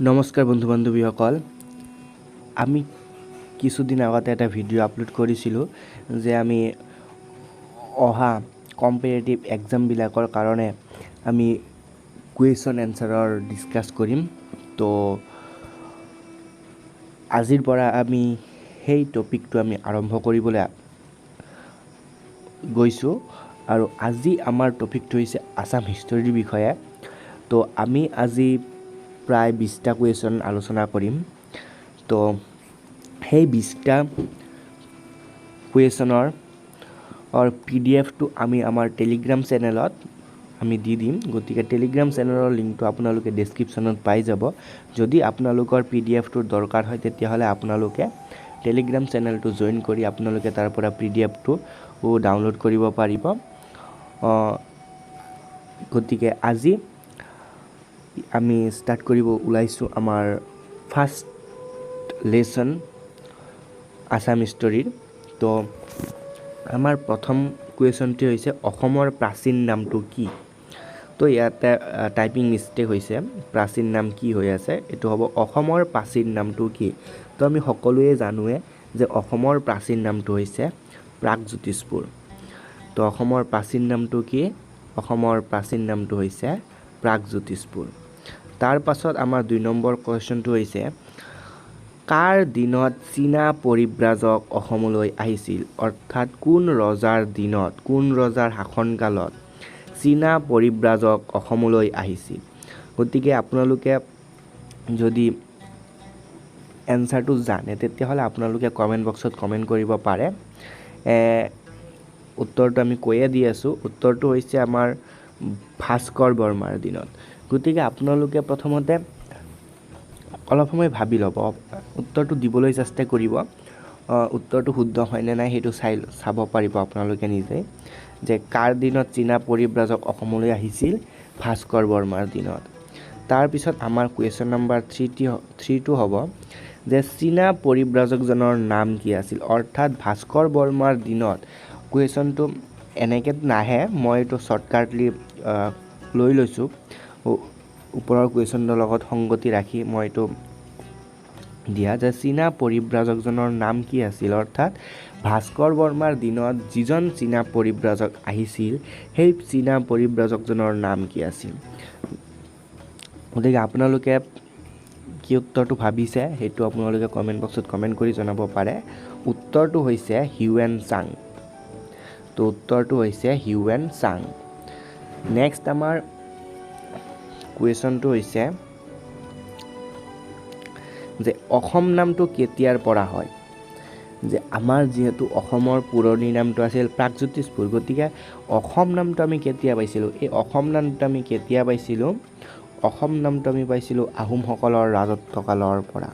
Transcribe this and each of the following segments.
নমস্কাৰ বন্ধু বান্ধৱীসকল আমি কিছুদিন আগতে এটা ভিডিঅ' আপলোড কৰিছিলোঁ যে আমি অহা কম্পেৰেটিভ এক্সামবিলাকৰ কাৰণে আমি কুৱেশ্যন এনচাৰৰ ডিছকাছ কৰিম তো আজিৰ পৰা আমি সেই টপিকটো আমি আৰম্ভ কৰিবলৈ গৈছোঁ আৰু আজি আমাৰ টপিকটো হৈছে আছাম হিষ্টৰীৰ বিষয়ে তো আমি আজি প্ৰায় 20টা কুৱেশ্যন আলোচনা কৰিম তো সেই 20টা কুৱেশ্যনৰ পিডিএফটো আমি আমাৰ টেলিগ্ৰাম চেনেলত আমি দি দিম গতিকে টেলিগ্ৰাম চেনেলৰ লিংকটো আপোনালোকে ডেছক্ৰিপশ্যনত পাই যাব যদি আপোনালোকৰ পিডিএফটোৰ দৰকাৰ হয় তেতিয়াহ'লে আপোনালোকে টেলিগ্ৰাম চেনেলটো জইন কৰি আপোনালোকে তাৰ পৰা পিডিএফটো ডাউনলোড কৰিব পাৰিব গতিকে আজি আমি ষ্টাৰ্ট কৰিব ওলাইছোঁ আমাৰ ফাৰ্ষ্ট লেসন আসাম হিষ্টৰীৰ তো আমাৰ প্ৰথম কুৱেশ্যনটো হৈছে অসমৰ প্ৰাচীন নামটো কি তো ইয়াতে টাইপিং মিষ্টেক হৈছে প্ৰাচীন নাম কি হৈ আছে এইটো হ'ব অসমৰ প্ৰাচীন নামটো কি তো আমি সকলোৱে জানোৱে যে অসমৰ প্ৰাচীন নামটো হৈছে প্ৰাগজ্যোতিষপুৰ তো অসমৰ প্ৰাচীন নামটো কি অসমৰ প্ৰাচীন নামটো হৈছে প্ৰাগজ্যোতিষপুৰ তাৰ পাছত আমাৰ 2 নম্বৰ কুৱেশ্যনটো হৈছে কাৰ দিনত চীনা পৰিব্ৰাজক অসমলৈ আহিছিল অৰ্থাৎ কোন ৰজাৰ দিনত কোন ৰজাৰ শাসনকালত চীনা পৰিব্ৰাজক অসমলৈ আহিছিল গতিকে আপোনালোকে যদি এনসাৰটো জানে তেতিয়াহ'লে আপোনালোকে কমেন্ট বক্সত কমেন্ট কৰিব পাৰে উত্তৰটো আমি কৈয়ে দি আছোঁ উত্তৰটো হৈছে আমাৰ ভাস্কৰ বৰ্মাৰ দিনত গতিকে আপোনালোকে প্ৰথমতে অলপ সময় ভাবি ল'ব উত্তৰটো দিবলৈ চেষ্টা কৰিব উত্তৰটো শুদ্ধ হয় নে নাই সেইটো চাব পাৰিব আপোনালোকে নিজে যে কাৰ দিনত চীনা পৰিব্ৰাজক অসমলৈ আহিছিল ভাস্কৰ বৰ্মাৰ দিনত তাৰ পিছত আমাৰ কুৱেশ্যন নম্বৰ 3 হ'ব যে চীনা পৰিব্ৰাজকজনৰ নাম কি আছিল অৰ্থাৎ ভাস্কৰ বৰ্মাৰ দিনত কুৱেশ্যনটো এনেকৈ নাহে মই এইটো শৰ্টকাটলি লৈ লৈছোঁ ওপৰৰ কুৱেশ্যনৰ লগত সংগতি ৰাখি মই এইটো দিয়া যে চীনা পৰিব্ৰাজকজনৰ নাম কি আছিল অৰ্থাৎ ভাস্কৰ বৰ্মাৰ দিনত যিজন চীনা পৰিব্ৰাজক আহিছিল সেই চীনা পৰিব্ৰাজকজনৰ নাম কি আছিল গতিকে আপোনালোকে কি উত্তৰটো ভাবিছে সেইটো আপোনালোকে কমেন্ট বক্সত কমেন্ট কৰি জনাব পাৰে উত্তৰটো হৈছে হিউৱেন চাং তো উত্তৰটো হৈছে হিউৱেন চাং নেক্সট আমাৰ কুৱেশ্যনটো হৈছে যে অসম নামটো কেতিয়াৰ পৰা হয় যে আমাৰ যেহেতু অসমৰ পুৰণি নামটো আছিল প্ৰাগজ্যোতিষপুৰ গতিকে অসম নামটো আমি কেতিয়া পাইছিলোঁ এই অসম নামটো আমি কেতিয়া পাইছিলোঁ অসম নামটো আমি পাইছিলোঁ আহোমসকলৰ ৰাজত্বকালৰ পৰা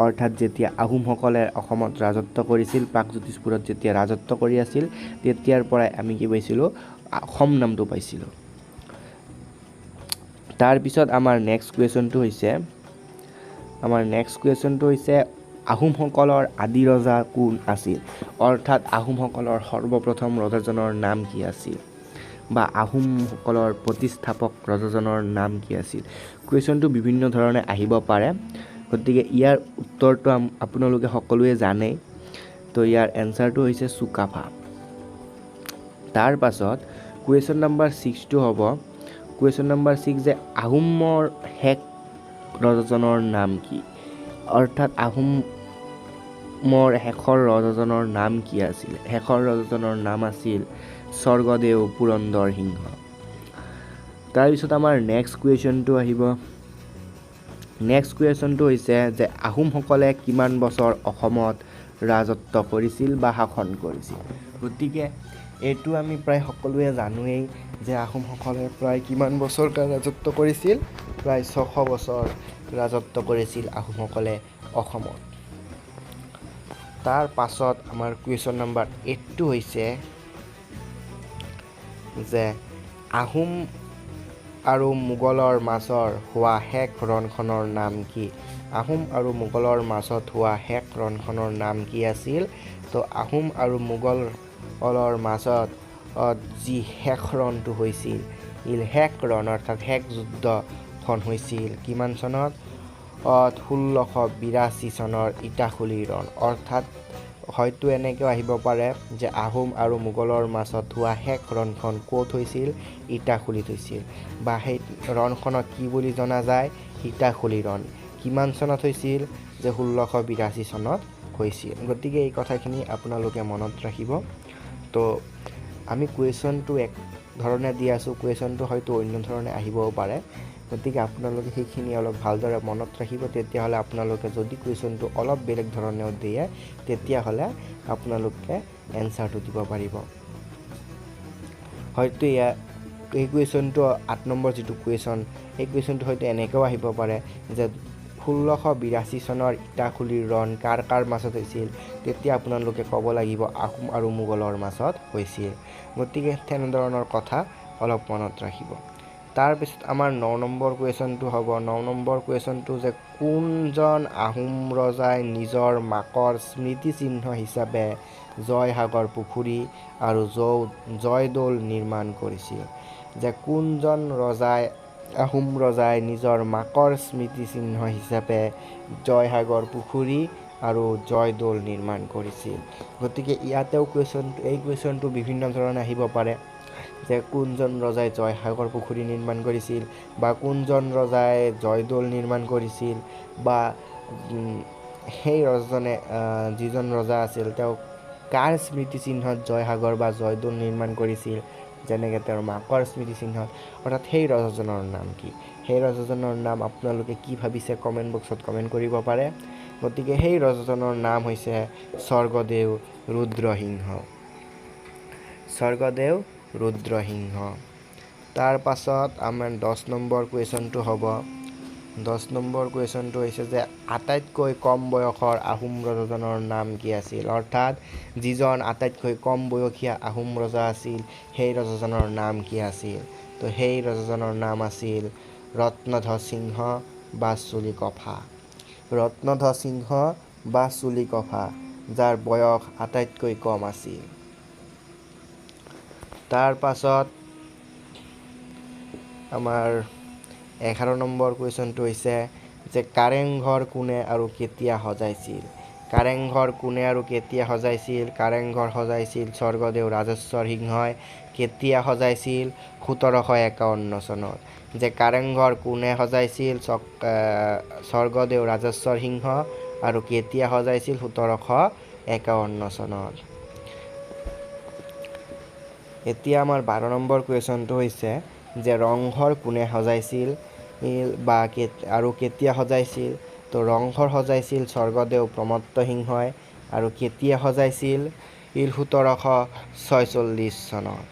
অৰ্থাৎ যেতিয়া আহোমসকলে অসমত ৰাজত্ব কৰিছিল প্ৰাগজ্যোতিষপুৰত যেতিয়া ৰাজত্ব কৰি আছিল তেতিয়াৰ পৰাই আমি কি পাইছিলোঁ অসম নামটো পাইছিলোঁ তাৰ পিছত আমাৰ নেক্সট কুৱেশ্যনটো হৈছে আহোমসকলৰ আদি ৰজা কোন আছিল অৰ্থাৎ আহোমসকলৰ সৰ্বপ্ৰথম ৰজাজনৰ নাম কি আছিল বা আহোমসকলৰ প্ৰতিষ্ঠাপক ৰজাজনৰ নাম কি আছিল কুৱেশ্যনটো বিভিন্ন ধৰণে আহিব পাৰে গতিকে ইয়াৰ উত্তৰটো আপোনালোকে সকলোৱে জানে তো ইয়াৰ এনসাৰটো হৈছে চুকাফা তাৰ পাছত কুৱেশ্যন নম্বৰ 6 হ'ব কুৱেশ্যন নম্বৰ 6 যে আহোমৰ শেষ ৰজাজনৰ নাম কি অৰ্থাৎ আহোমৰ শেষৰ ৰজাজনৰ নাম কি আছিল শেষৰ ৰজাজনৰ নাম আছিল স্বৰ্গদেউ পুৰন্দৰ সিংহ তাৰপিছত আমাৰ নেক্সট কুৱেশ্যনটো আহিব নেক্সট কুৱেশ্যনটো হৈছে যে আহোমসকলে কিমান বছৰ অসমত ৰাজত্ব কৰিছিল বা শাসন কৰিছিল গতিকে এইটো আমি প্ৰায় সকলোৱে জানোৱেই যে আহোমসকলে প্ৰায় কিমান বছৰ ৰাজত্ব কৰিছিল প্ৰায় 600 বছৰ ৰাজত্ব কৰিছিল আহোমসকলে অসমত তাৰ পাছত আমাৰ কুৱেশ্যন নম্বৰ 8 হৈছে যে আহোম আৰু মোগলৰ মাজৰ হোৱা শেষ ৰণখনৰ নাম কি আহোম আৰু মোগলৰ মাজত হোৱা শেষ ৰণখনৰ নাম কি আছিল তো আহোম আৰু মোগলৰ মাজত যি শেষ ৰণটো হৈছিল শেষ ৰণ অৰ্থাৎ শেষ যুদ্ধখন হৈছিল কিমান চনত 1682 চনৰ ইটাখুলিৰ ৰণ। অৰ্থাৎ হয়তো এনেকৈও আহিব পাৰে যে আহোম আৰু মোগলৰ মাজত হোৱা শেষ ৰণখন ক'ত হৈছিল? ইটাখুলিত হৈছিল, বা সেই ৰণখনক কি বুলি জনা যায়? ইটাখুলি ৰণ। কিমান চনত হৈছিল? যে 1682 চনত হৈছিল। গতিকে এই কথাখিনি আপোনালোকে মনত ৰাখিব। তো আমি কুৱেশ্যনটো এক ধৰণে দি আছোঁ, কুৱেশ্যনটো হয়তো অন্য ধৰণে আহিবও পাৰে। গতিকে আপোনালোকে সেইখিনি অলপ ভালদৰে মনত ৰাখিব। তেতিয়াহ'লে আপোনালোকে যদি কুৱেশ্যনটো অলপ বেলেগ ধৰণেও দিয়ে তেতিয়াহ'লে আপোনালোকে এনচাৰটো দিব পাৰিব। হয়তো এই কুৱেশ্যনটো 8 নম্বৰ যিটো কুৱেশ্যন, সেই কুৱেশ্যনটো হয়তো এনেকৈও আহিব পাৰে যে 1682 চনৰ ইটাখুলিৰ ৰণ কাৰ কাৰ মাজত হৈছিল? তেতিয়া আপোনালোকে ক'ব লাগিব আহোম আৰু মোগলৰ মাজত হৈছিল। গতিকে তেনেধৰণৰ কথা অলপ মনত ৰাখিব। তাৰপিছত আমাৰ 9 নম্বৰ কুৱেশ্যনটো হ'ব। 9 নম্বৰ কুৱেশ্যনটো যে কোনজন আহোম ৰজাই নিজৰ মাকৰ স্মৃতিচিহ্ন হিচাপে জয়সাগৰ পুখুৰী আৰু জয়দৌল নিৰ্মাণ কৰিছিল? যে কোনজন আহোম ৰজাই নিজৰ মাকৰ স্মৃতিচিহ্ন হিচাপে জয়সাগৰ পুখুৰী আৰু জয়দৌল নিৰ্মাণ কৰিছিল? গতিকে ইয়াতেও এই কুৱেশ্যনটো বিভিন্ন ধৰণে আহিব পাৰে যে কোনজন ৰজাই জয়সাগৰ পুখুৰী নিৰ্মাণ কৰিছিল, বা কোনজন ৰজাই জয়দৌল নিৰ্মাণ কৰিছিল, বা সেই ৰজাজনে যিজন ৰজা আছিল তেওঁ কাৰ স্মৃতিচিহ্নত জয়সাগৰ বা জয়দৌল নিৰ্মাণ কৰিছিল? যেনেকৈ তেওঁৰ মাকৰ স্মৃতিচিহ্নত। অৰ্থাৎ সেই ৰজাজনৰ নাম কি? সেই ৰজাজনৰ নাম আপোনালোকে কি ভাবিছে কমেণ্ট বক্সত কমেণ্ট কৰিব পাৰে। গতিকে সেই ৰজাজনৰ নাম হৈছে স্বৰ্গদেউ ৰুদ্ৰসিংহ। স্বৰ্গদেউ ৰুদ্ৰসিংহ। তাৰ পাছত আমাৰ 10 নম্বৰ কুৱেশ্যনটো হ'ব। 10 নম্বৰ কুৱেশ্যনটো হৈছে যে আটাইতকৈ কম বয়সৰ আহোম ৰজাজনৰ নাম কি আছিল? অৰ্থাৎ যিজন আটাইতকৈ কম বয়সীয়া আহোম ৰজা আছিল সেই ৰজাজনৰ নাম কি আছিল? তো সেই ৰজাজনৰ নাম আছিল ৰত্নধ্বজ সিংহ বা চুলিকফা। ৰত্নধ্বজ সিংহ বা চুলিকফা, যাৰ বয়স আটাইতকৈ কম আছিল। তাৰ পাছত আমাৰ 11 নম্বৰ কুৱেশ্যনটো হৈছে যে কাৰেংঘৰ কোনে আৰু কেতিয়া সজাইছিল? কাৰেংঘৰ কোনে আৰু কেতিয়া সজাইছিল? কাৰেংঘৰ সজাইছিল স্বৰ্গদেউ ৰাজেশ্বৰ সিংহই। কেতিয়া সজাইছিল? 1751 চনত। যে কাৰেংঘৰ কোনে সজাইছিল? স্বৰ্গদেউ ৰাজেশ্বৰ সিংহ। আৰু কেতিয়া সজাইছিল? 1751 চনত। এতিয়া আমাৰ 12 নম্বৰ কুৱেশ্যনটো হৈছে যে ৰংঘৰ কোনে সজাইছিল আৰু কেতিয়া সজাইছিল? তো ৰংঘৰ সজাইছিল স্বৰ্গদেউ প্ৰমত্ত সিংহই। আৰু কেতিয়া সজাইছিল? 1746 চনত।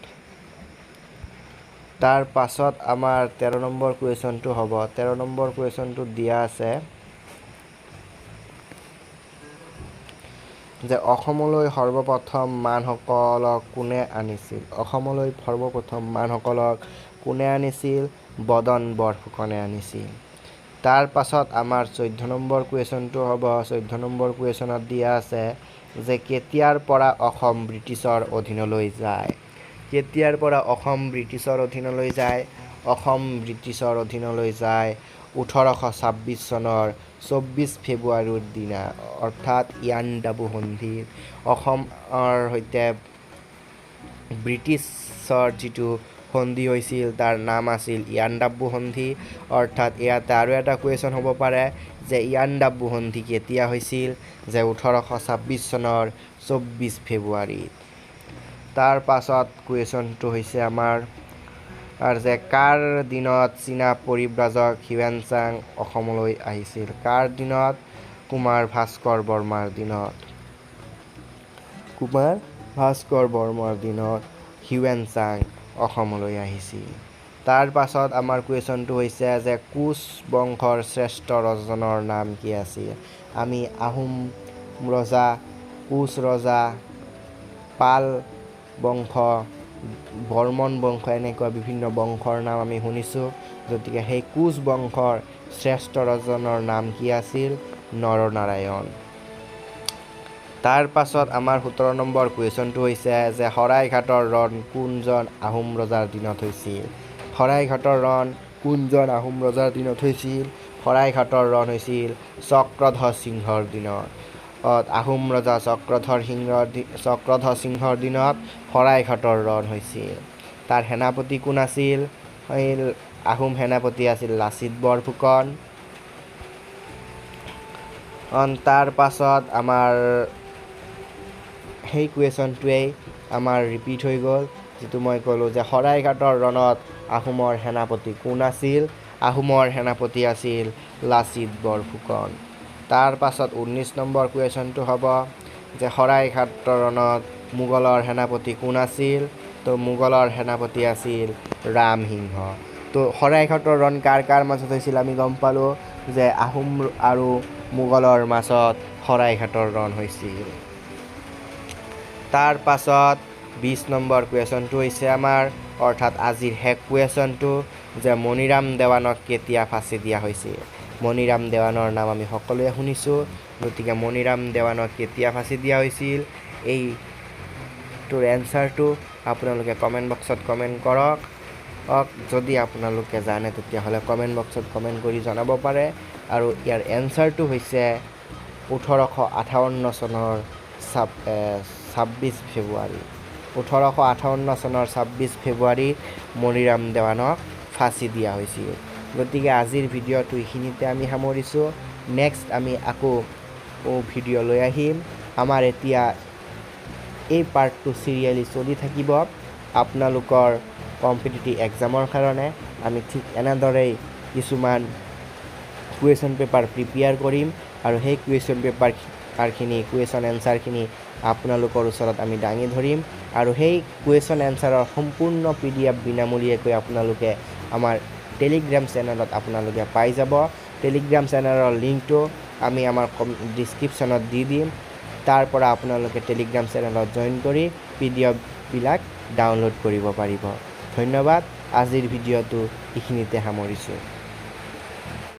তাৰ পাছত আমাৰ 13 নম্বৰ কুৱেশ্যনটো হ'ব। 13 নম্বৰ কুৱেশ্যনটোত দিয়া আছে যে অসমলৈ সৰ্বপ্ৰথম মানসকলক কোনে আনিছিল? অসমলৈ সৰ্বপ্ৰথম মানসকলক কোনে আনিছিল? বদন বৰফুকনে আনিছিল। তাৰ পাছত আমাৰ 14 নম্বৰ কুৱেশ্যনটো হ'ব। 14 নম্বৰ কুৱেশ্যনত দিয়া আছে যে কেতিয়াৰ পৰা অসম ব্ৰিটিছৰ অধীনলৈ যায়? কেতিয়াৰ পৰা অসম ব্ৰিটিছৰ অধীনলৈ যায়? অসম ব্ৰিটিছৰ অধীনলৈ যায় 1826 চনৰ 24 ফেব্ৰুৱাৰীৰ দিনা। অৰ্থাৎ ইয়াণ্ডাবু সন্ধিৰ অসমৰ সৈতে ব্ৰিটিছৰ যিটো সন্ধি হৈছিল তাৰ নাম আছিল ইয়াণ্ডাবু সন্ধি। অৰ্থাৎ ইয়াতে আৰু এটা কুৱেশ্যন হ'ব পাৰে যে ইয়াণ্ডাবু সন্ধি কেতিয়া হৈছিল? যে 1826 চনৰ 24 ফেব্ৰুৱাৰীত। তাৰ পাছত কুৱেশ্যনটো হৈছে আমাৰ যে কাৰ দিনত চীনা পৰিব্ৰাজক হিউৱেন-চাং অসমলৈ আহিছিল? কাৰ দিনত? কুমাৰ ভাস্কৰ বৰ্মাৰ দিনত। কুমাৰ ভাস্কৰ বৰ্মাৰ দিনত হিউৱেন-চাং অসমলৈ আহিছিল। তাৰ পাছত আমাৰ কুৱেশ্যনটো হৈছে যে কোচ বংশৰ শ্ৰেষ্ঠ ৰজাজনৰ নাম কি আছিল? আমি আহোম ৰজা, কোচ ৰজা, পাল বংশ, বৰ্মন বংশ এনেকুৱা বিভিন্ন বংশৰ নাম আমি শুনিছোঁ। গতিকে সেই কোচ বংশৰ শ্ৰেষ্ঠ ৰজাজনৰ নাম কি আছিল? নৰনাৰায়ণ। তাৰ পাছত আমাৰ 17 নম্বৰ কুৱেশ্যনটো হৈছে যে শৰাইঘাটৰ ৰণ কোনজন আহোম ৰজাৰ দিনত হৈছিল? শৰাইঘাটৰ ৰণ কোনজন আহোম ৰজাৰ দিনত হৈছিল? শৰাইঘাটৰ ৰণ হৈছিল চক্ৰধ্বজ সিংহৰ দিনত। আহোম ৰজা চক্ৰধ্বজ সিংহৰ দিনত শৰাইঘাটৰ ৰণ হৈছিল। তাৰ সেনাপতি কোন আছিল? আহোম সেনাপতি আছিল লাচিত বৰফুকন। তাৰ পাছত আমাৰ সেই কুৱেশ্যনটোৱেই আমাৰ ৰিপিট হৈ গ'ল, যিটো মই ক'লোঁ যে শৰাইঘাটৰ ৰণত আহোমৰ সেনাপতি কোন আছিল? আহোমৰ সেনাপতি আছিল লাচিত বৰফুকন। তাৰ পাছত 19 নম্বৰ কুৱেশ্যনটো হ'ব যে শৰাইঘাটৰ ৰণত মোগলৰ সেনাপতি কোন আছিল? তো মোগলৰ সেনাপতি আছিল ৰামসিংহ। তো শৰাইঘাটৰ ৰণ কাৰ কাৰ মাজত হৈছিল আমি গম পালোঁ যে আহোম আৰু মোগলৰ মাজত শৰাইঘাটৰ ৰণ হৈছিল। তাৰ পাছত 20 নম্বৰ কুৱেশ্যনটো হৈছে আমাৰ অৰ্থাৎ আজিৰ শেষ কুৱেশ্যনটো যে মণিৰাম দেৱানক কেতিয়া ফাঁচি দিয়া হৈছিল? মণিৰাম দেৱানৰ নাম আমি সকলোৱে শুনিছোঁ, গতিকে মণিৰাম দেৱানক কেতিয়া ফাঁচি দিয়া হৈছিল? এইটোৰ এনচাৰটো আপোনালোকে কমেণ্ট বক্সত কমেণ্ট কৰক। যদি আপোনালোকে জানে তেতিয়াহ'লে কমেণ্ট বক্সত কমেণ্ট কৰি জনাব পাৰে। আৰু ইয়াৰ এনচাৰটো হৈছে 1858 চনৰ 26 ফেব্ৰুৱাৰী। 1858 চনৰ 26 ফেব্ৰুৱাৰীত মণিৰাম দেৱানক ফাঁচি দিয়া হৈছিল। গতিকে আজিৰ ভিডিঅ'টো এইখিনিতে আমি সামৰিছোঁ। নেক্সট আমি আকৌ ভিডিঅ' লৈ আহিম। আমাৰ এতিয়া এই পাৰ্টটো চিৰিয়েলি চলি থাকিব আপোনালোকৰ কম্পিটিটিভ এক্সামৰ কাৰণে। আমি ঠিক এনেদৰেই কিছুমান কুৱেশ্যন পেপাৰ প্ৰিপেয়াৰ কৰিম আৰু সেই কুৱেশ্যন কুৱেশ্যন এনচাৰখিনি আপোনালোকৰ ওচৰত আমি দাঙি ধৰিম আৰু সেই কুৱেশ্যন এনচাৰৰ সম্পূৰ্ণ PDF বিনামূলীয়াকৈ আপোনালোকে আমাৰ টেলিগ্ৰাম চেনেলত আপোনালোকে পাই যাব। টেলিগ্ৰাম চেনেলৰ লিংকটো আমি আমাৰ ডিছক্ৰিপশ্যনত দি দিম। তাৰ পৰা আপোনালোকে টেলিগ্ৰাম চেনেলত জইন কৰি PDFবিলাক ডাউনলোড কৰিব পাৰিব। ধন্যবাদ। আজিৰ ভিডিঅ'টো এইখিনিতে সামৰিছোঁ।